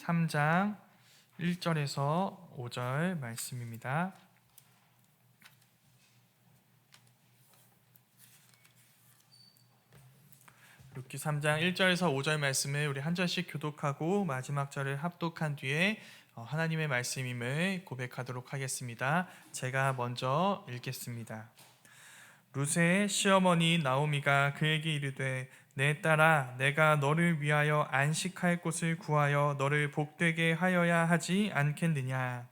3장 1절에서 5절 말씀입니다. 룻기 3장 1절에서 5절 말씀을 우리 한 절씩 교독하고 마지막 절을 합독한 뒤에 하나님의 말씀임을 고백하도록 하겠습니다. 제가 먼저 읽겠습니다. 룻의 시어머니 나오미가 그에게 이르되 내 딸아, 내가 너를 위하여 안식할 곳을 구하여 너를 복되게 하여야 하지 않겠느냐?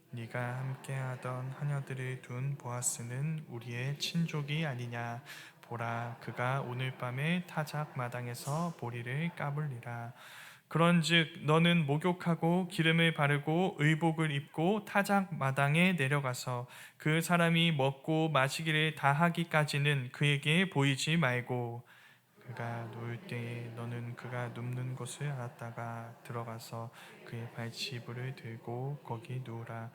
네가 함께하던 하녀들을 둔 보아스는 우리의 친족이 아니냐? 보라, 그가 오늘 밤에 타작 마당에서 보리를 까불리라. 그런즉 너는 목욕하고 기름을 바르고 의복을 입고 타작 마당에 내려가서 그 사람이 먹고 마시기를 다 하기까지는 그에게 보이지 말고, 그가 누울 때에 너는 그가 눕는 곳을 알았다가 들어가서 그의 발치부를 들고 거기 누우라.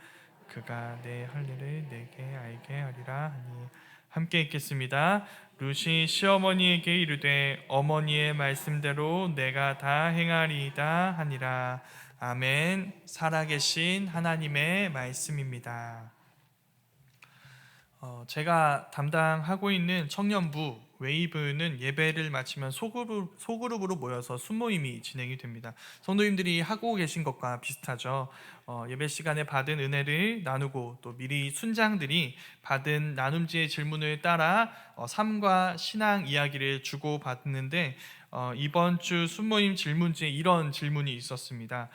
그가 내 할 일을 내게 알게 하리라 하니. 함께 읽겠습니다. 룻이 시어머니에게 이르되 어머니의 말씀대로 내가 다 행하리이다 하니라. 아멘. 살아계신 하나님의 말씀입니다. 제가 담당하고 있는 청년부 웨이브는 예배를 마치면 소그룹으로 모여서 순모임이 진행이 됩니다. 성도님들이 하고 계신 것과 비슷하죠. 예배 시간에 받은 은혜를 나누고 또 미리 순장들이 받은 나눔지의 질문을 따라 삶과 신앙 이야기를 주고받는데 이번 주 순모임 질문지에 이런 질문이 있었습니다.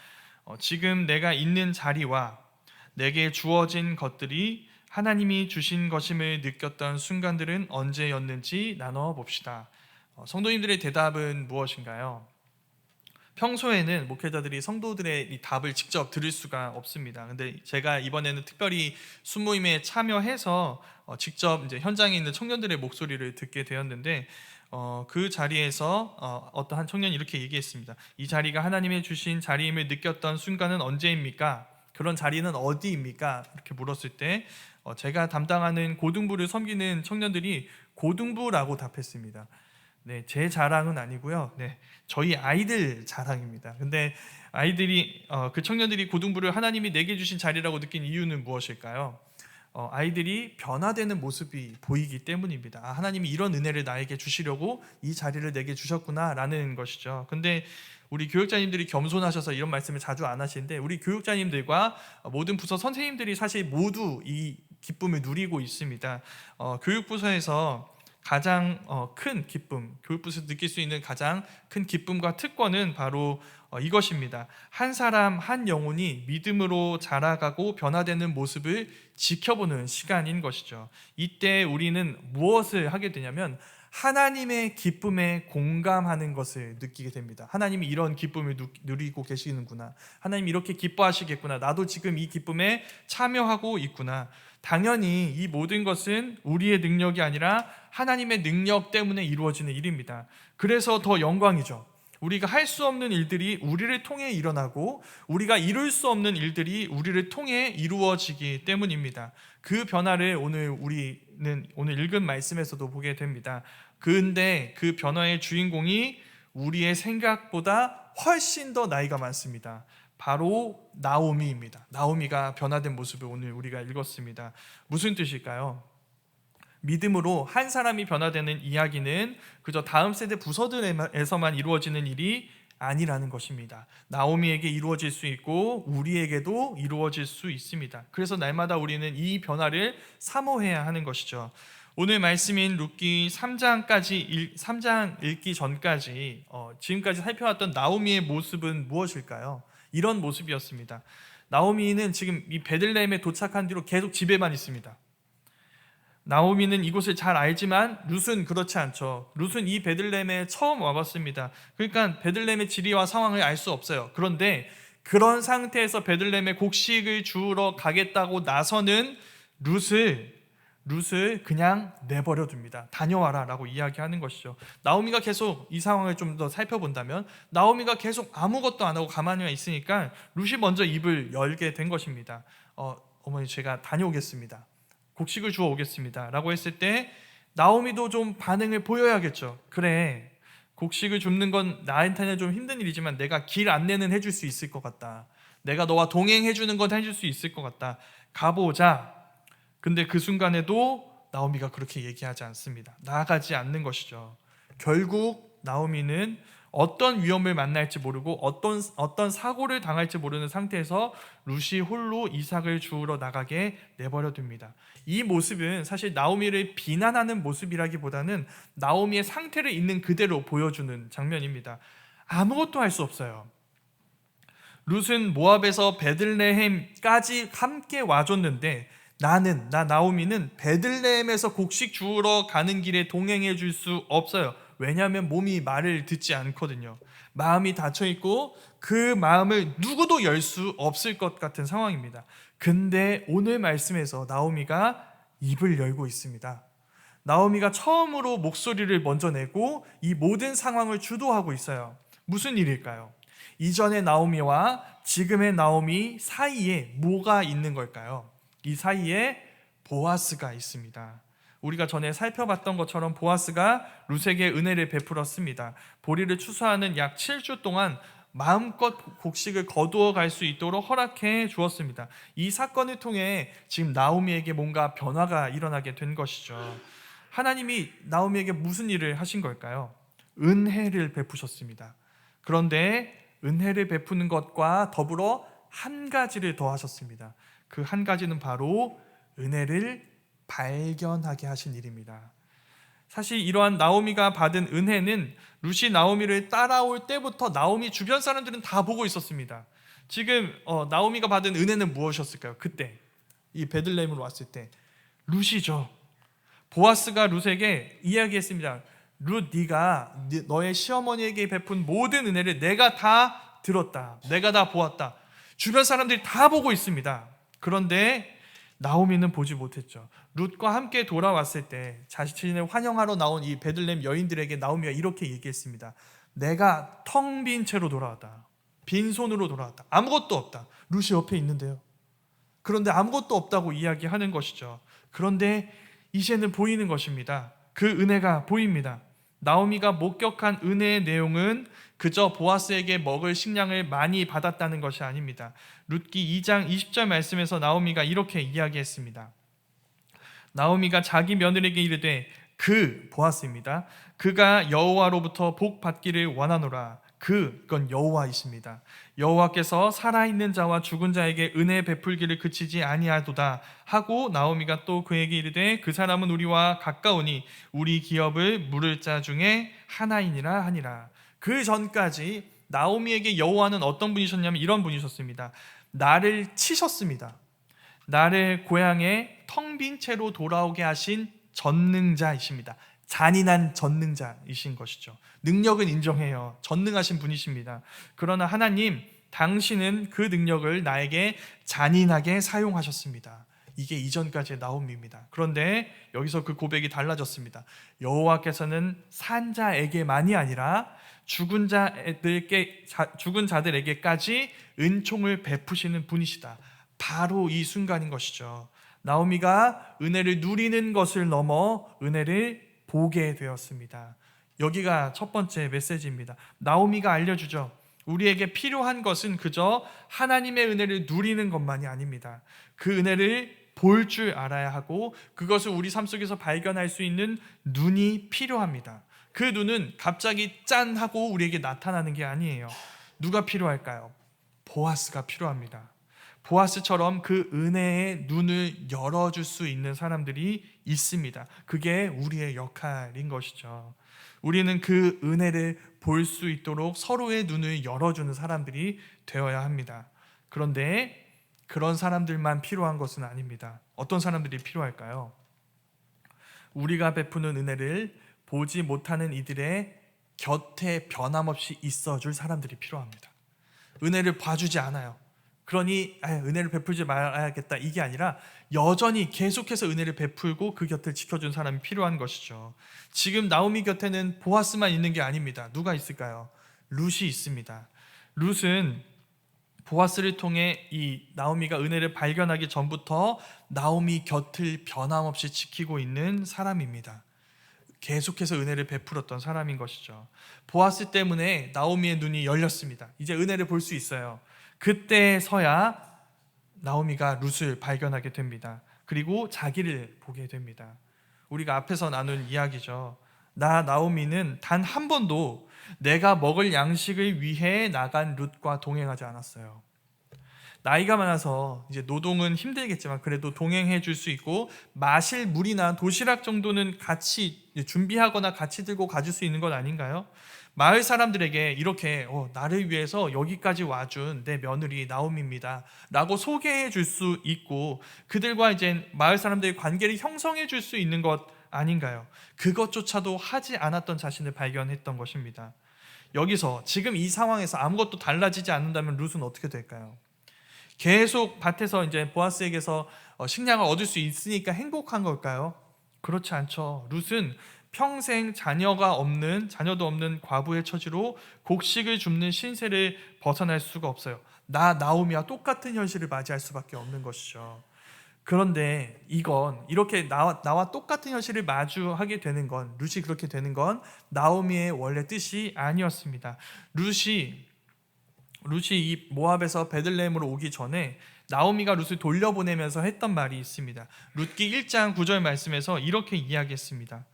지금 내가 있는 자리와 내게 주어진 것들이 하나님이 주신 것임을 느꼈던 순간들은 언제였는지 나눠 봅시다. 성도님들의 대답은 무엇인가요? 평소에는 목회자들이 성도들의 이 답을 직접 들을 수가 없습니다. 근데 제가 이번에는 특별히 순모임에 참여해서 직접 이제 현장에 있는 청년들의 목소리를 듣게 되었는데 그 자리에서 어떤 한 청년이 이렇게 얘기했습니다. 이 자리가 하나님의 주신 자리임을 느꼈던 순간은 언제입니까? 그런 자리는 어디입니까? 이렇게 물었을 때 제가 담당하는 고등부를 섬기는 청년들이 고등부라고 답했습니다. 네, 제 자랑은 아니고요. 네, 저희 아이들 자랑입니다. 근데 아이들이 그 청년들이 고등부를 하나님이 내게 주신 자리라고 느낀 이유는 무엇일까요? 아이들이 변화되는 모습이 보이기 때문입니다. 하나님이 이런 은혜를 나에게 주시려고 이 자리를 내게 주셨구나라는 것이죠. 근데 우리 교육자님들이 겸손하셔서 이런 말씀을 자주 안 하시는데 우리 교육자님들과 모든 부서 선생님들이 사실 모두 이 기쁨을 누리고 있습니다. 교육부서에서 가장 큰 기쁨, 교육부에서 느낄 수 있는 가장 큰 기쁨과 특권은 바로 이것입니다. 한 사람 한 영혼이 믿음으로 자라가고 변화되는 모습을 지켜보는 시간인 것이죠. 이때 우리는 무엇을 하게 되냐면 하나님의 기쁨에 공감하는 것을 느끼게 됩니다. 하나님이 이런 기쁨을 누리고 계시는구나. 하나님이 이렇게 기뻐하시겠구나. 나도 지금 이 기쁨에 참여하고 있구나. 당연히 이 모든 것은 우리의 능력이 아니라 하나님의 능력 때문에 이루어지는 일입니다. 그래서 더 영광이죠. 우리가 할 수 없는 일들이 우리를 통해 일어나고 우리가 이룰 수 없는 일들이 우리를 통해 이루어지기 때문입니다. 그 변화를 우리는 오늘 읽은 말씀에서도 보게 됩니다. 그런데 그 변화의 주인공이 우리의 생각보다 훨씬 더 나이가 많습니다. 바로 나오미입니다. 나오미가 변화된 모습을 오늘 우리가 읽었습니다. 무슨 뜻일까요? 믿음으로 한 사람이 변화되는 이야기는 그저 다음 세대 부서들에서만 이루어지는 일이 아니라는 것입니다. 나오미에게 이루어질 수 있고 우리에게도 이루어질 수 있습니다. 그래서 날마다 우리는 이 변화를 사모해야 하는 것이죠. 오늘 말씀인 룻기 3장 읽기 전까지 지금까지 살펴왔던 나오미의 모습은 무엇일까요? 이런 모습이었습니다. 나오미는 지금 이 베들레헴에 도착한 뒤로 계속 집에만 있습니다. 나오미는 이곳을 잘 알지만 룻은 그렇지 않죠. 룻은 이 베들레헴에 처음 와봤습니다. 그러니까 베들레헴의 지리와 상황을 알 수 없어요. 그런데 그런 상태에서 베들레헴에 곡식을 주우러 가겠다고 나서는 룻을 그냥 내버려 둡니다. 다녀와라 라고 이야기하는 것이죠. 나오미가 계속 이 상황을 좀 더 살펴본다면 나오미가 계속 아무것도 안 하고 가만히만 있으니까 룻이 먼저 입을 열게 된 것입니다. 어머니 제가 다녀오겠습니다. 곡식을 주워 오겠습니다 라고 했을 때 나오미도 좀 반응을 보여야겠죠. 그래, 곡식을 줍는 건 나한테는 좀 힘든 일이지만 내가 길 안내는 해줄 수 있을 것 같다. 내가 너와 동행해주는 건 해줄 수 있을 것 같다. 가보자. 근데 그 순간에도 나오미가 그렇게 얘기하지 않습니다. 나아가지 않는 것이죠. 결국 나오미는 어떤 위험을 만날지 모르고 어떤 사고를 당할지 모르는 상태에서 룻이 홀로 이삭을 주우러 나가게 내버려 둡니다. 이 모습은 사실 나오미를 비난하는 모습이라기보다는 나오미의 상태를 있는 그대로 보여주는 장면입니다. 아무것도 할 수 없어요. 룻은 모압에서 베들레헴까지 함께 와줬는데 나오미는 베들레헴에서 곡식 주우러 가는 길에 동행해 줄 수 없어요. 왜냐하면 몸이 말을 듣지 않거든요. 마음이 닫혀 있고 그 마음을 누구도 열 수 없을 것 같은 상황입니다. 근데 오늘 말씀에서 나오미가 입을 열고 있습니다. 나오미가 처음으로 목소리를 먼저 내고 이 모든 상황을 주도하고 있어요. 무슨 일일까요? 이전의 나오미와 지금의 나오미 사이에 뭐가 있는 걸까요? 이 사이에 보아스가 있습니다. 우리가 전에 살펴봤던 것처럼 보아스가 룻에게 은혜를 베풀었습니다. 보리를 추수하는 약 7주 동안 마음껏 곡식을 거두어 갈 수 있도록 허락해 주었습니다. 이 사건을 통해 지금 나오미에게 뭔가 변화가 일어나게 된 것이죠. 하나님이 나오미에게 무슨 일을 하신 걸까요? 은혜를 베푸셨습니다. 그런데 은혜를 베푸는 것과 더불어 한 가지를 더 하셨습니다. 그 한 가지는 바로 은혜를 발견하게 하신 일입니다. 사실 이러한 나오미가 받은 은혜는 룻이 나오미를 따라올 때부터 나오미 주변 사람들은 다 보고 있었습니다. 지금 나오미가 받은 은혜는 무엇이었을까요? 그때 이 베들레헴으로 왔을 때 룻이죠. 보아스가 룻에게 이야기했습니다. 룻, 네가 너의 시어머니에게 베푼 모든 은혜를 내가 다 들었다. 내가 다 보았다. 주변 사람들이 다 보고 있습니다. 그런데 나오미는 보지 못했죠. 룻과 함께 돌아왔을 때 자신을 환영하러 나온 이 베들레헴 여인들에게 나오미가 이렇게 얘기했습니다. 내가 텅 빈 채로 돌아왔다. 빈손으로 돌아왔다. 아무것도 없다. 룻이 옆에 있는데요. 그런데 아무것도 없다고 이야기하는 것이죠. 그런데 이제는 보이는 것입니다. 그 은혜가 보입니다. 나오미가 목격한 은혜의 내용은 그저 보아스에게 먹을 식량을 많이 받았다는 것이 아닙니다. 룻기 2장 20절 말씀에서 나오미가 이렇게 이야기했습니다. 나오미가 자기 며느리에게 이르되 보아스입니다. 그가 여호와로부터 복 받기를 원하노라. 그건 여호와이십니다. 여호와께서 살아있는 자와 죽은 자에게 은혜 베풀기를 그치지 아니하도다 하고 나오미가 또 그에게 이르되 그 사람은 우리와 가까우니 우리 기업을 물을 자 중에 하나이니라 하니라. 그 전까지 나오미에게 여호와는 어떤 분이셨냐면 이런 분이셨습니다. 나를 치셨습니다. 나를 고향에 텅 빈 채로 돌아오게 하신 전능자이십니다. 잔인한 전능자이신 것이죠. 능력은 인정해요. 전능하신 분이십니다. 그러나 하나님, 당신은 그 능력을 나에게 잔인하게 사용하셨습니다. 이게 이전까지의 나오미입니다. 그런데 여기서 그 고백이 달라졌습니다. 여호와께서는 산 자에게만이 아니라 죽은 자들에게까지 은총을 베푸시는 분이시다. 바로 이 순간인 것이죠. 나오미가 은혜를 누리는 것을 넘어 은혜를 보게 되었습니다. 여기가 첫 번째 메시지입니다. 나오미가 알려주죠. 우리에게 필요한 것은 그저 하나님의 은혜를 누리는 것만이 아닙니다. 그 은혜를 볼 줄 알아야 하고 그것을 우리 삶 속에서 발견할 수 있는 눈이 필요합니다. 그 눈은 갑자기 짠 하고 우리에게 나타나는 게 아니에요. 누가 필요할까요? 보아스가 필요합니다. 보아스처럼 그 은혜의 눈을 열어줄 수 있는 사람들이 있습니다. 그게 우리의 역할인 것이죠. 우리는 그 은혜를 볼 수 있도록 서로의 눈을 열어주는 사람들이 되어야 합니다. 그런데 그런 사람들만 필요한 것은 아닙니다. 어떤 사람들이 필요할까요? 우리가 베푸는 은혜를 보지 못하는 이들의 곁에 변함없이 있어줄 사람들이 필요합니다. 은혜를 봐주지 않아요. 그러니 은혜를 베풀지 말아야겠다 이게 아니라 여전히 계속해서 은혜를 베풀고 그 곁을 지켜준 사람이 필요한 것이죠. 지금 나오미 곁에는 보아스만 있는 게 아닙니다. 누가 있을까요? 룻이 있습니다. 룻은 보아스를 통해 이 나오미가 은혜를 발견하기 전부터 나오미 곁을 변함없이 지키고 있는 사람입니다. 계속해서 은혜를 베풀었던 사람인 것이죠. 보아스 때문에 나오미의 눈이 열렸습니다. 이제 은혜를 볼 수 있어요. 그때서야 나오미가 룻을 발견하게 됩니다. 그리고 자기를 보게 됩니다. 우리가 앞에서 나눈 이야기죠. 나오미는 단 한 번도 내가 먹을 양식을 위해 나간 룻과 동행하지 않았어요. 나이가 많아서 이제 노동은 힘들겠지만 그래도 동행해 줄 수 있고 마실 물이나 도시락 정도는 같이 준비하거나 같이 들고 가줄 수 있는 것 아닌가요? 마을 사람들에게 이렇게 나를 위해서 여기까지 와준 내 며느리 나오미입니다 라고 소개해 줄 수 있고 그들과 이제 마을 사람들의 관계를 형성해 줄 수 있는 것 아닌가요? 그것조차도 하지 않았던 자신을 발견했던 것입니다. 여기서 지금 이 상황에서 아무것도 달라지지 않는다면 룻은 어떻게 될까요? 계속 밭에서 이제 보아스에게서 식량을 얻을 수 있으니까 행복한 걸까요? 그렇지 않죠. 룻은 평생 자녀도 없는 과부의 처지로 곡식을 줍는 신세를 벗어날 수가 없어요. 나오미와 똑같은 현실을 맞이할 수밖에 없는 것이죠. 그런데 이건 이렇게 나와 똑같은 현실을 마주하게 되는 건, 룻이 그렇게 되는 건 나오미의 원래 뜻이 아니었습니다. 룻이 이 모압에서 베들레헴으로 오기 전에 나오미가 룻을 돌려보내면서 했던 말이 있습니다. 룻기 1장 9절 말씀에서 이렇게 이야기했습니다.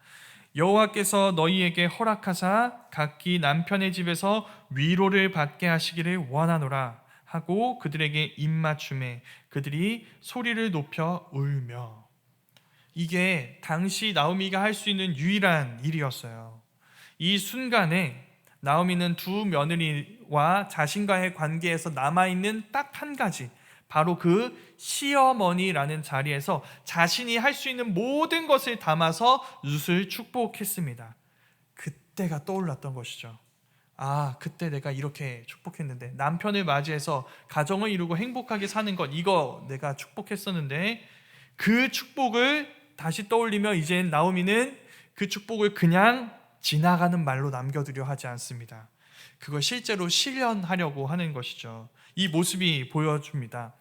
여호와께서 너희에게 허락하사 각기 남편의 집에서 위로를 받게 하시기를 원하노라 하고 그들에게 입맞춤에 그들이 소리를 높여 울며. 이게 당시 나오미가 할 수 있는 유일한 일이었어요. 이 순간에 나오미는 두 며느리와 자신과의 관계에서 남아있는 딱 한 가지, 바로 그 시어머니라는 자리에서 자신이 할 수 있는 모든 것을 담아서 룻을 축복했습니다. 그때가 떠올랐던 것이죠. 그때 내가 이렇게 축복했는데, 남편을 맞이해서 가정을 이루고 행복하게 사는 것, 이거 내가 축복했었는데, 그 축복을 다시 떠올리며 이젠 나오미는 그 축복을 그냥 지나가는 말로 남겨두려 하지 않습니다. 그걸 실제로 실현하려고 하는 것이죠. 이 모습이 보여줍니다.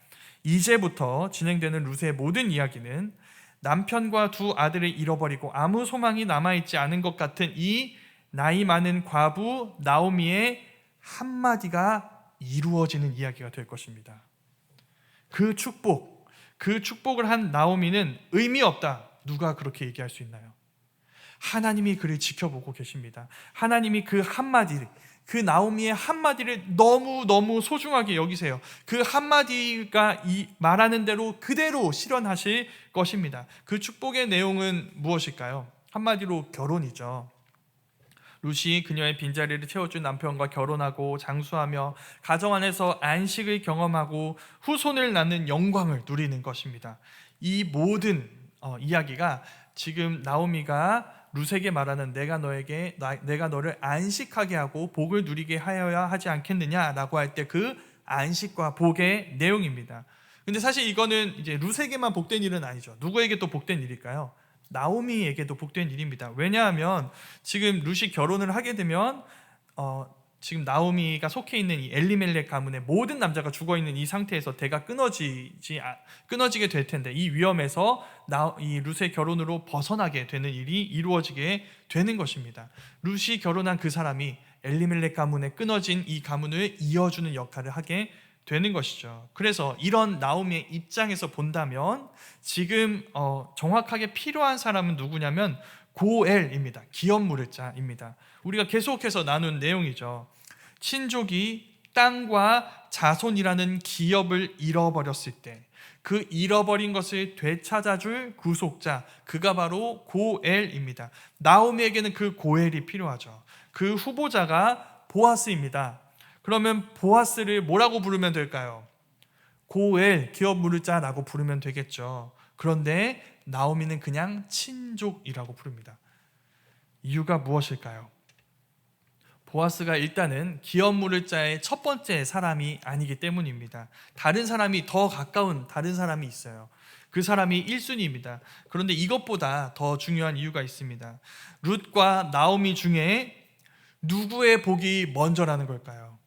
이제부터 진행되는 룻의 모든 이야기는 남편과 두 아들을 잃어버리고 아무 소망이 남아있지 않은 것 같은 이 나이 많은 과부 나오미의 한마디가 이루어지는 이야기가 될 것입니다. 그 축복을 한 나오미는 의미 없다. 누가 그렇게 얘기할 수 있나요? 하나님이 그를 지켜보고 계십니다. 하나님이 그 한마디를, 그 나오미의 한마디를 너무너무 소중하게 여기세요. 그 한마디가 이 말하는 대로 그대로 실현하실 것입니다. 그 축복의 내용은 무엇일까요? 한마디로 결혼이죠. 룻이 그녀의 빈자리를 채워준 남편과 결혼하고 장수하며 가정 안에서 안식을 경험하고 후손을 낳는 영광을 누리는 것입니다. 이 모든 이야기가 지금 나오미가 룻에게 말하는 내가 너를 안식하게 하고 복을 누리게 하여야 하지 않겠느냐라고 할 때 그 안식과 복의 내용입니다. 근데 사실 이거는 이제 룻에게만 복된 일은 아니죠. 누구에게 또 복된 일일까요? 나오미에게도 복된 일입니다. 왜냐하면 지금 룻이 결혼을 하게 되면 지금 나오미가 속해 있는 이 엘리멜렉 가문의 모든 남자가 죽어 있는 이 상태에서 대가 끊어지게 될 텐데, 이 위험에서 이 룻의 결혼으로 벗어나게 되는 일이 이루어지게 되는 것입니다. 룻이 결혼한 그 사람이 엘리멜렉 가문에 끊어진 이 가문을 이어주는 역할을 하게 되는 것이죠. 그래서 이런 나오미의 입장에서 본다면 지금 정확하게 필요한 사람은 누구냐면 고엘입니다. 기업 물을 자입니다. 우리가 계속해서 나눈 내용이죠. 친족이 땅과 자손이라는 기업을 잃어버렸을 때 그 잃어버린 것을 되찾아줄 구속자, 그가 바로 고엘입니다. 나오미에게는 그 고엘이 필요하죠. 그 후보자가 보아스입니다. 그러면 보아스를 뭐라고 부르면 될까요? 고엘, 기업 물을 자라고 부르면 되겠죠. 그런데 나오미는 그냥 친족이라고 부릅니다. 이유가 무엇일까요? 보아스가 일단은 기업 물을 자의 첫 번째 사람이 아니기 때문입니다. 더 가까운 다른 사람이 있어요. 그 사람이 1순위입니다. 그런데 이것보다 더 중요한 이유가 있습니다. 룻과 나오미 중에 누구의 복이 먼저라는 걸까요?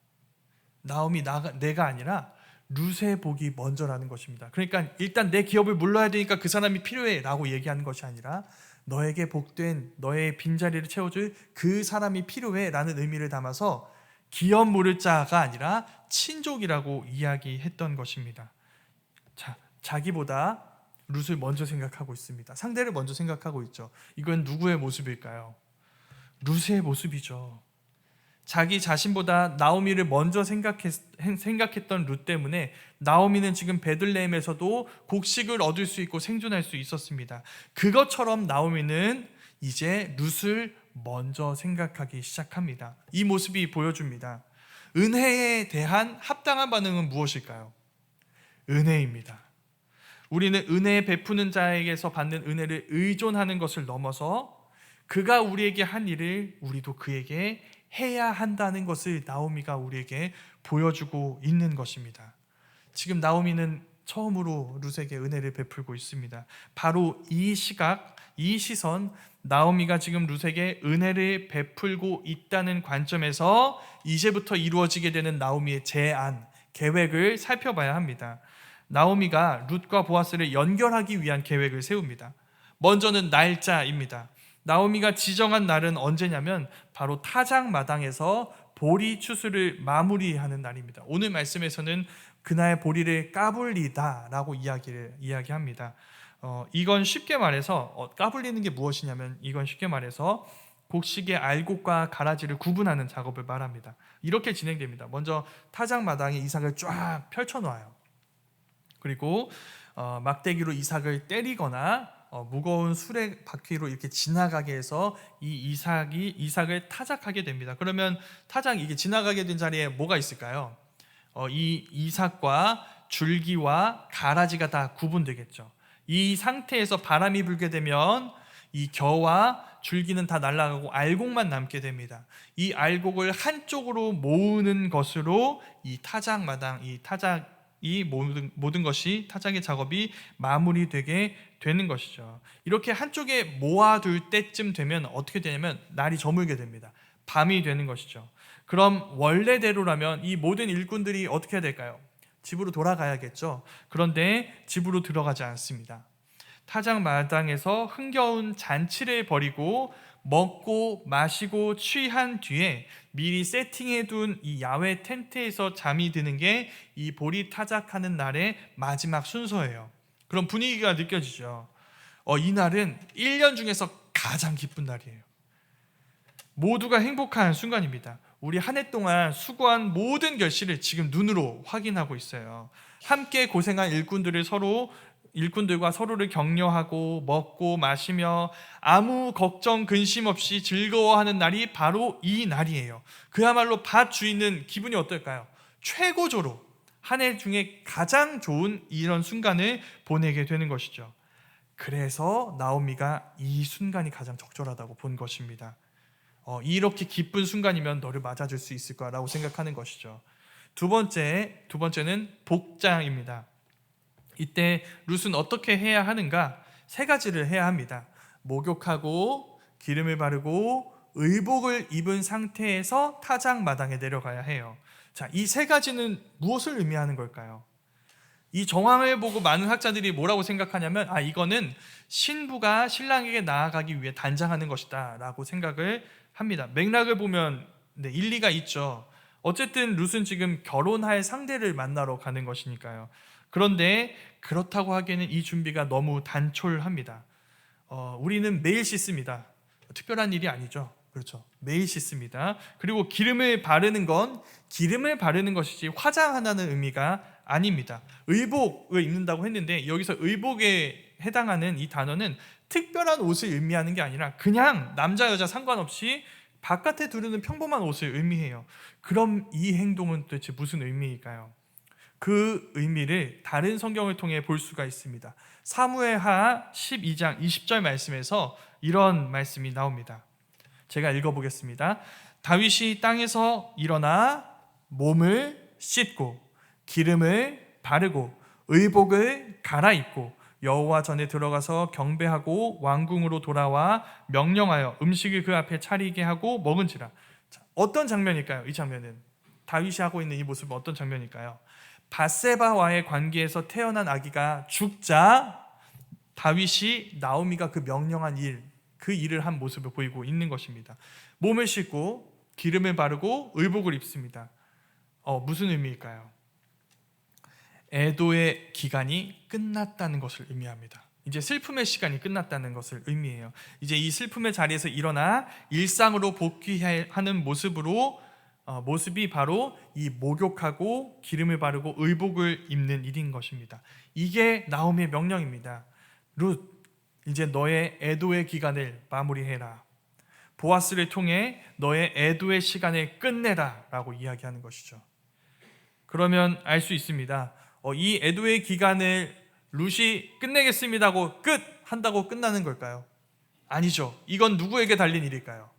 내가 아니라 룻의 복이 먼저라는 것입니다. 그러니까 일단 내 기업을 물러야 되니까 그 사람이 필요해 라고 얘기하는 것이 아니라 너에게 복된 너의 빈자리를 채워줄 그 사람이 필요해 라는 의미를 담아서 기업 물을 자가 아니라 친족이라고 이야기했던 것입니다. 자, 자기보다 룻을 먼저 생각하고 있습니다. 상대를 먼저 생각하고 있죠. 이건 누구의 모습일까요? 룻의 모습이죠. 자기 자신보다 나오미를 먼저 생각했던 룻 때문에 나오미는 지금 베들레헴에서도 곡식을 얻을 수 있고 생존할 수 있었습니다. 그것처럼 나오미는 이제 룻을 먼저 생각하기 시작합니다. 이 모습이 보여줍니다. 은혜에 대한 합당한 반응은 무엇일까요? 은혜입니다. 우리는 은혜 베푸는 자에게서 받는 은혜를 의존하는 것을 넘어서 그가 우리에게 한 일을 우리도 그에게 해야 한다는 것을 나오미가 우리에게 보여주고 있는 것입니다. 지금 나오미는 처음으로 룻에게 은혜를 베풀고 있습니다. 바로 이 시각, 이 시선, 나오미가 지금 룻에게 은혜를 베풀고 있다는 관점에서 이제부터 이루어지게 되는 나오미의 제안, 계획을 살펴봐야 합니다. 나오미가 룻과 보아스를 연결하기 위한 계획을 세웁니다. 먼저는 날짜입니다. 나오미가 지정한 날은 언제냐면 바로 타작마당에서 보리 추수를 마무리하는 날입니다. 오늘 말씀에서는 그날 보리를 까불리다라고 이야기합니다. 이건 쉽게 말해서 까불리는 게 무엇이냐면 이건 쉽게 말해서 곡식의 알곡과 가라지를 구분하는 작업을 말합니다. 이렇게 진행됩니다. 먼저 타작마당에 이삭을 쫙 펼쳐놓아요. 그리고 막대기로 이삭을 때리거나 무거운 수레 바퀴로 이렇게 지나가게 해서 이 이삭을 타작하게 됩니다. 그러면 이게 지나가게 된 자리에 뭐가 있을까요? 이 이삭과 줄기와 가라지가 다 구분되겠죠. 이 상태에서 바람이 불게 되면 이 겨와 줄기는 다 날아가고 알곡만 남게 됩니다. 이 알곡을 한쪽으로 모으는 것으로 이 모든 것이 타작의 작업이 마무리되게 되는 것이죠. 이렇게 한쪽에 모아둘 때쯤 되면 어떻게 되냐면 날이 저물게 됩니다. 밤이 되는 것이죠. 그럼 원래대로라면 이 모든 일꾼들이 어떻게 해야 될까요? 집으로 돌아가야겠죠. 그런데 집으로 들어가지 않습니다. 타작마당에서 흥겨운 잔치를 벌이고 먹고 마시고 취한 뒤에 미리 세팅해둔 이 야외 텐트에서 잠이 드는 게 이 보리 타작하는 날의 마지막 순서예요. 그런 분위기가 느껴지죠. 이 날은 1년 중에서 가장 기쁜 날이에요. 모두가 행복한 순간입니다. 우리 한 해 동안 수고한 모든 결실을 지금 눈으로 확인하고 있어요. 함께 고생한 일꾼들과 서로를 격려하고 먹고 마시며 아무 걱정 근심 없이 즐거워하는 날이 바로 이 날이에요. 그야말로 밭 주인은 기분이 어떨까요? 최고조로 한 해 중에 가장 좋은 이런 순간을 보내게 되는 것이죠. 그래서 나오미가 이 순간이 가장 적절하다고 본 것입니다. 이렇게 기쁜 순간이면 너를 맞아줄 수 있을 거라고 생각하는 것이죠. 두 번째는 복장입니다. 이때 룻은 어떻게 해야 하는가? 3가지를 해야 합니다. 목욕하고 기름을 바르고 의복을 입은 상태에서 타작마당에 내려가야 해요. 자, 이 3가지는 무엇을 의미하는 걸까요? 이 정황을 보고 많은 학자들이 뭐라고 생각하냐면 이거는 신부가 신랑에게 나아가기 위해 단장하는 것이다 라고 생각을 합니다. 맥락을 보면 일리가 있죠. 어쨌든 룻은 지금 결혼할 상대를 만나러 가는 것이니까요. 그런데 그렇다고 하기에는 이 준비가 너무 단촐합니다. 우리는 매일 씻습니다. 특별한 일이 아니죠. 그렇죠. 매일 씻습니다. 그리고 기름을 바르는 것이지 화장한다는 의미가 아닙니다. 의복을 입는다고 했는데 여기서 의복에 해당하는 이 단어는 특별한 옷을 의미하는 게 아니라 그냥 남자 여자 상관없이 바깥에 두르는 평범한 옷을 의미해요. 그럼 이 행동은 도대체 무슨 의미일까요? 그 의미를 다른 성경을 통해 볼 수가 있습니다. 사무엘하 12장 20절 말씀에서 이런 말씀이 나옵니다. 제가 읽어보겠습니다. 다윗이 땅에서 일어나 몸을 씻고 기름을 바르고 의복을 갈아입고 여호와 전에 들어가서 경배하고 왕궁으로 돌아와 명령하여 음식을 그 앞에 차리게 하고 먹은지라. 자, 어떤 장면일까요? 이 장면은 다윗이 하고 있는 이 모습은 어떤 장면일까요? 밧세바와의 관계에서 태어난 아기가 죽자 다윗이 나오미가 그 명령한 일 그 일을 한 모습을 보이고 있는 것입니다. 몸을 씻고 기름을 바르고 의복을 입습니다. 무슨 의미일까요? 애도의 기간이 끝났다는 것을 의미합니다. 이제 슬픔의 시간이 끝났다는 것을 의미해요. 이제 이 슬픔의 자리에서 일어나 일상으로 복귀하는 모습이 바로 이 목욕하고 기름을 바르고 의복을 입는 일인 것입니다. 이게 나오미의 명령입니다. 룻, 이제 너의 애도의 기간을 마무리해라. 보아스를 통해 너의 애도의 시간을 끝내라 라고 이야기하는 것이죠. 그러면 알 수 있습니다. 이 애도의 기간을 룻이 끝내겠습니다 하고 한다고 끝나는 걸까요? 아니죠. 이건 누구에게 달린 일일까요?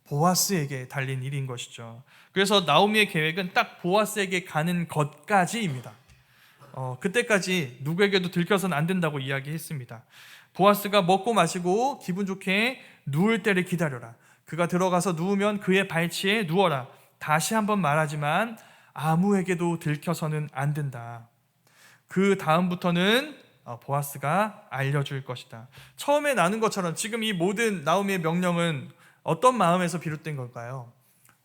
보아스에게 달린 일인 것이죠. 그래서 나오미의 계획은 딱 보아스에게 가는 것까지입니다. 그때까지 누구에게도 들켜서는 안 된다고 이야기했습니다. 보아스가 먹고 마시고 기분 좋게 누울 때를 기다려라. 그가 들어가서 누우면 그의 발치에 누워라. 다시 한번 말하지만 아무에게도 들켜서는 안 된다. 그 다음부터는 보아스가 알려줄 것이다. 처음에 나눈 것처럼 지금 이 모든 나오미의 명령은 어떤 마음에서 비롯된 걸까요?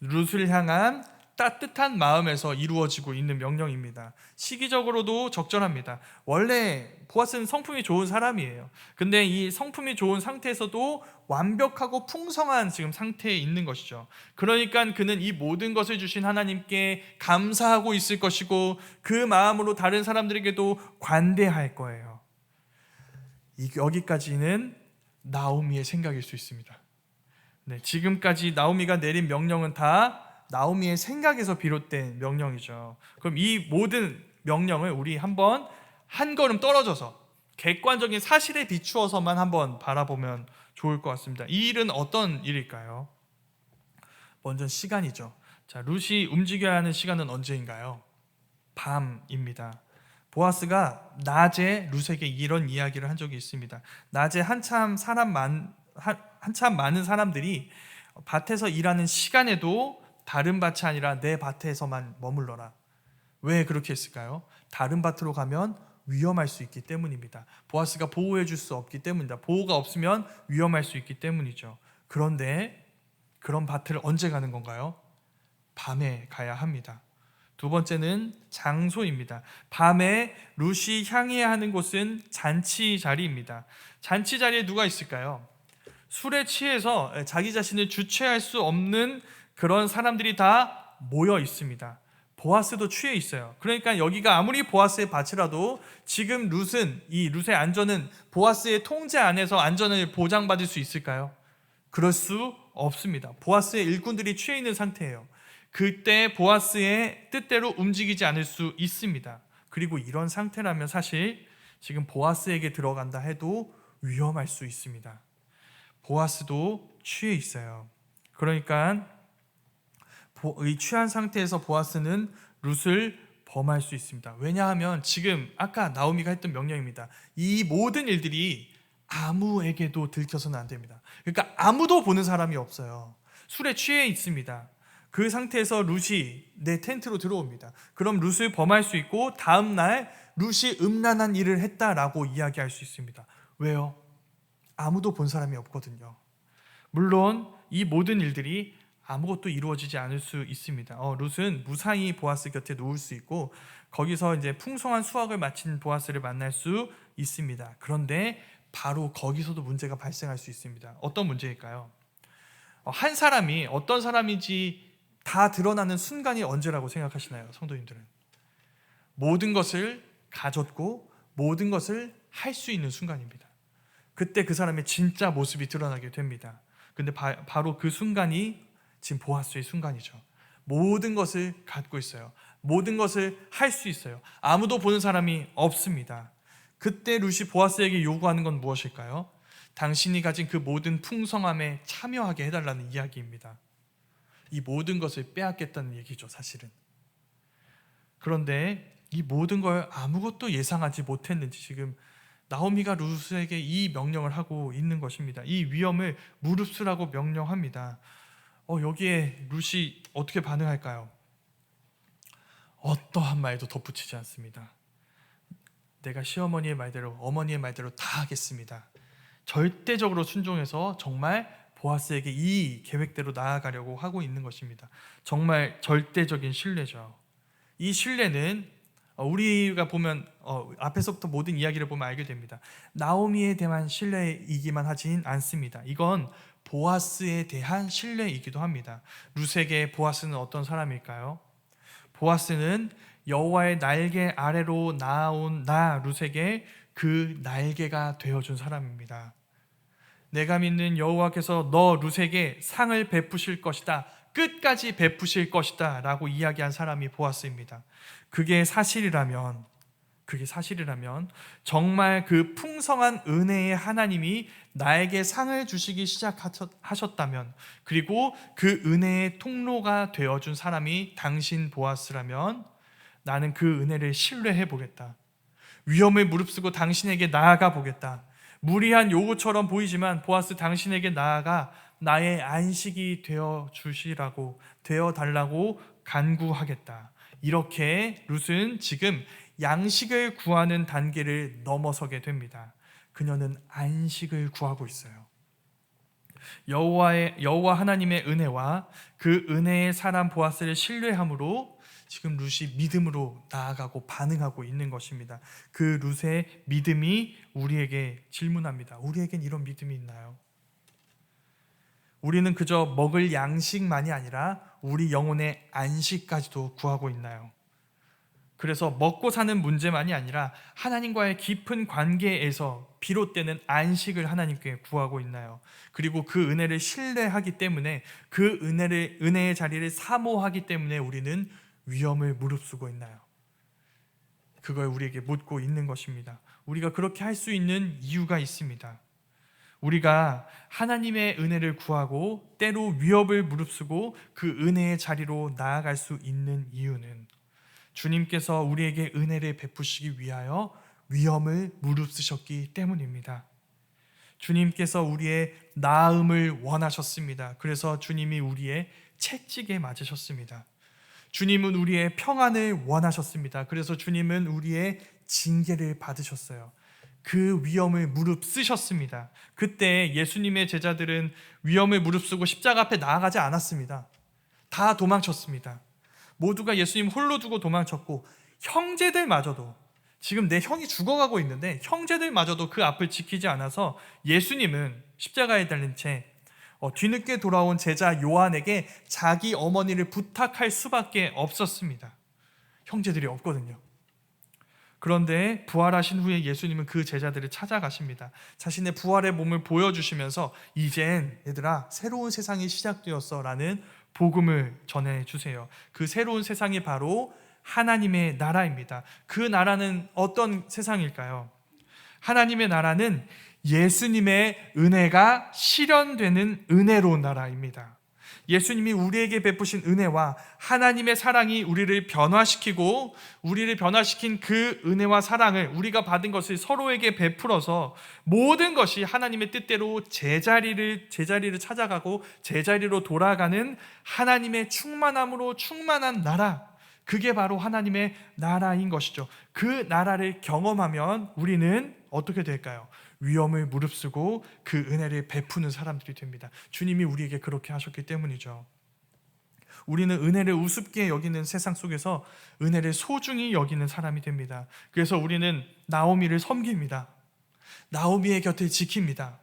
룻을 향한 따뜻한 마음에서 이루어지고 있는 명령입니다. 시기적으로도 적절합니다. 원래 보아스는 성품이 좋은 사람이에요. 근데 이 성품이 좋은 상태에서도 완벽하고 풍성한 지금 상태에 있는 것이죠. 그러니까 그는 이 모든 것을 주신 하나님께 감사하고 있을 것이고 그 마음으로 다른 사람들에게도 관대할 거예요. 여기까지는 나오미의 생각일 수 있습니다. 네, 지금까지 나오미가 내린 명령은 다 나오미의 생각에서 비롯된 명령이죠. 그럼 이 모든 명령을 우리 한번 한 걸음 떨어져서 객관적인 사실에 비추어서만 한번 바라보면 좋을 것 같습니다. 이 일은 어떤 일일까요? 먼저 시간이죠. 자, 룻이 움직여야 하는 시간은 언제인가요? 밤입니다. 보아스가 낮에 룻에게 이런 이야기를 한 적이 있습니다. 낮에 한참 많은 사람들이 밭에서 일하는 시간에도 다른 밭이 아니라 내 밭에서만 머물러라. 왜 그렇게 했을까요? 다른 밭으로 가면 위험할 수 있기 때문입니다. 보아스가 보호해 줄 수 없기 때문이다. 보호가 없으면 위험할 수 있기 때문이죠. 그런데 그런 밭을 언제 가는 건가요? 밤에 가야 합니다. 두 번째는 장소입니다. 밤에 룻이 향해야 하는 곳은 잔치 자리입니다. 잔치 자리에 누가 있을까요? 술에 취해서 자기 자신을 주체할 수 없는 그런 사람들이 다 모여 있습니다. 보아스도 취해 있어요. 그러니까 여기가 아무리 보아스의 밭이라도 지금 이 룻의 안전은 보아스의 통제 안에서 안전을 보장받을 수 있을까요? 그럴 수 없습니다. 보아스의 일꾼들이 취해 있는 상태예요. 그때 보아스의 뜻대로 움직이지 않을 수 있습니다. 그리고 이런 상태라면 사실 지금 보아스에게 들어간다 해도 위험할 수 있습니다. 보아스도 취해 있어요. 그러니까 이 취한 상태에서 보아스는 룻을 범할 수 있습니다. 왜냐하면 지금 아까 나오미가 했던 명령입니다. 이 모든 일들이 아무에게도 들켜서는 안 됩니다. 그러니까 아무도 보는 사람이 없어요. 술에 취해 있습니다. 그 상태에서 룻이 내 텐트로 들어옵니다. 그럼 룻을 범할 수 있고 다음날 룻이 음란한 일을 했다라고 이야기할 수 있습니다. 왜요? 아무도 본 사람이 없거든요. 물론 이 모든 일들이 아무것도 이루어지지 않을 수 있습니다. 룻은 무사히 보아스 곁에 누울 수 있고 거기서 이제 풍성한 수확을 마친 보아스를 만날 수 있습니다. 그런데 바로 거기서도 문제가 발생할 수 있습니다. 어떤 문제일까요? 한 사람이 어떤 사람인지 다 드러나는 순간이 언제라고 생각하시나요, 성도님들은? 모든 것을 가졌고 모든 것을 할 수 있는 순간입니다. 그때 그 사람의 진짜 모습이 드러나게 됩니다. 근데 바로 그 순간이 지금 보아스의 순간이죠. 모든 것을 갖고 있어요. 모든 것을 할 수 있어요. 아무도 보는 사람이 없습니다. 그때 룻이 보아스에게 요구하는 건 무엇일까요? 당신이 가진 그 모든 풍성함에 참여하게 해달라는 이야기입니다. 이 모든 것을 빼앗겠다는 얘기죠, 사실은. 그런데 이 모든 걸 아무것도 예상하지 못했는지 지금 나오미가 룻에게 이 명령을 하고 있는 것입니다. 이 위험을 무릅쓰라고 명령합니다. 여기에 룻이 어떻게 반응할까요? 어떠한 말도 덧붙이지 않습니다. 내가 시어머니의 말대로 어머니의 말대로 다 하겠습니다. 절대적으로 순종해서 정말 보아스에게 이 계획대로 나아가려고 하고 있는 것입니다. 정말 절대적인 신뢰죠. 이 신뢰는 우리가 보면 앞에서부터 모든 이야기를 보면 알게 됩니다. 나오미에 대한 신뢰이기만 하진 않습니다. 이건 보아스에 대한 신뢰이기도 합니다. 룻에게 보아스는 어떤 사람일까요? 보아스는 여호와의 날개 아래로 나온 나 룻에게 그 날개가 되어준 사람입니다. 내가 믿는 여호와께서 너 룻에게 상을 베푸실 것이다, 끝까지 베푸실 것이다 라고 이야기한 사람이 보아스입니다. 그게 사실이라면 정말 그 풍성한 은혜의 하나님이 나에게 상을 주시기 시작하셨다면, 그리고 그 은혜의 통로가 되어준 사람이 당신 보아스라면 나는 그 은혜를 신뢰해 보겠다. 위험을 무릅쓰고 당신에게 나아가 보겠다. 무리한 요구처럼 보이지만 보아스, 당신에게 나아가 나의 안식이 되어 달라고 간구하겠다. 이렇게 룻은 지금 양식을 구하는 단계를 넘어서게 됩니다. 그녀는 안식을 구하고 있어요. 여호와 하나님의 은혜와 그 은혜의 사람 보아스를 신뢰함으로 지금 룻이 믿음으로 나아가고 반응하고 있는 것입니다. 그 룻의 믿음이 우리에게 질문합니다. 우리에겐 이런 믿음이 있나요? 우리는 그저 먹을 양식만이 아니라 우리 영혼의 안식까지도 구하고 있나요? 그래서 먹고 사는 문제만이 아니라 하나님과의 깊은 관계에서 비롯되는 안식을 하나님께 구하고 있나요? 그리고 그 은혜를 신뢰하기 때문에, 그 은혜의 자리를 사모하기 때문에 우리는 위험을 무릅쓰고 있나요? 그걸 우리에게 묻고 있는 것입니다. 우리가 그렇게 할 수 있는 이유가 있습니다. 우리가 하나님의 은혜를 구하고 때로 위협을 무릅쓰고 그 은혜의 자리로 나아갈 수 있는 이유는 주님께서 우리에게 은혜를 베푸시기 위하여 위험을 무릅쓰셨기 때문입니다. 주님께서 우리의 나음을 원하셨습니다. 그래서 주님이 우리의 채찍에 맞으셨습니다. 주님은 우리의 평안을 원하셨습니다. 그래서 주님은 우리의 징계를 받으셨어요. 그 위험을 무릅쓰셨습니다. 그때 예수님의 제자들은 위험을 무릅쓰고 십자가 앞에 나아가지 않았습니다. 다 도망쳤습니다. 모두가 예수님 홀로 두고 도망쳤고, 형제들마저도, 지금 내 형이 죽어가고 있는데 형제들마저도 그 앞을 지키지 않아서 예수님은 십자가에 달린 채 뒤늦게 돌아온 제자 요한에게 자기 어머니를 부탁할 수밖에 없었습니다. 형제들이 없거든요. 그런데 부활하신 후에 예수님은 그 제자들을 찾아가십니다. 자신의 부활의 몸을 보여주시면서 이젠 얘들아 새로운 세상이 시작되었어 라는 복음을 전해주세요. 그 새로운 세상이 바로 하나님의 나라입니다. 그 나라는 어떤 세상일까요? 하나님의 나라는 예수님의 은혜가 실현되는 은혜로운 나라입니다. 예수님이 우리에게 베푸신 은혜와 하나님의 사랑이 우리를 변화시킨 그 은혜와 사랑을, 우리가 받은 것을 서로에게 베풀어서 모든 것이 하나님의 뜻대로 제자리를 찾아가고 제자리로 돌아가는 하나님의 충만함으로 충만한 나라, 그게 바로 하나님의 나라인 것이죠. 그 나라를 경험하면 우리는 어떻게 될까요? 위험을 무릅쓰고 그 은혜를 베푸는 사람들이 됩니다. 주님이 우리에게 그렇게 하셨기 때문이죠. 우리는 은혜를 우습게 여기는 세상 속에서 은혜를 소중히 여기는 사람이 됩니다. 그래서 우리는 나오미를 섬깁니다. 나오미의 곁을 지킵니다.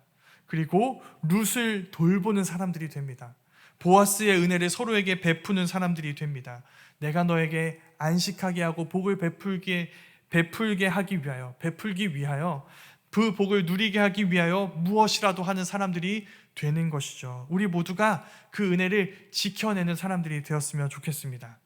그리고 룻을 돌보는 사람들이 됩니다. 보아스의 은혜를 서로에게 베푸는 사람들이 됩니다. 내가 너에게 안식하게 하고 복을 베풀게 하기 위하여 그 복을 누리게 하기 위하여 무엇이라도 하는 사람들이 되는 것이죠. 우리 모두가 그 은혜를 지켜내는 사람들이 되었으면 좋겠습니다.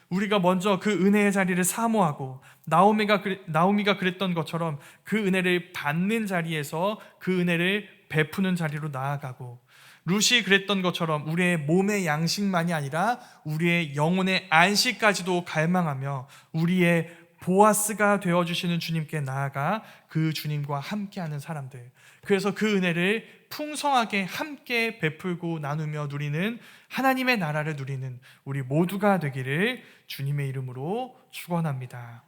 우리가 먼저 그 은혜의 자리를 사모하고, 나오미가 그랬던 것처럼 그 은혜를 받는 자리에서 그 은혜를 베푸는 자리로 나아가고, 룻이 그랬던 것처럼 우리의 몸의 양식만이 아니라 우리의 영혼의 안식까지도 갈망하며 우리의 보아스가 되어주시는 주님께 나아가 그 주님과 함께하는 사람들, 그래서 그 은혜를 풍성하게 함께 베풀고 나누며 누리는 하나님의 나라를 누리는 우리 모두가 되기를 주님의 이름으로 축원합니다.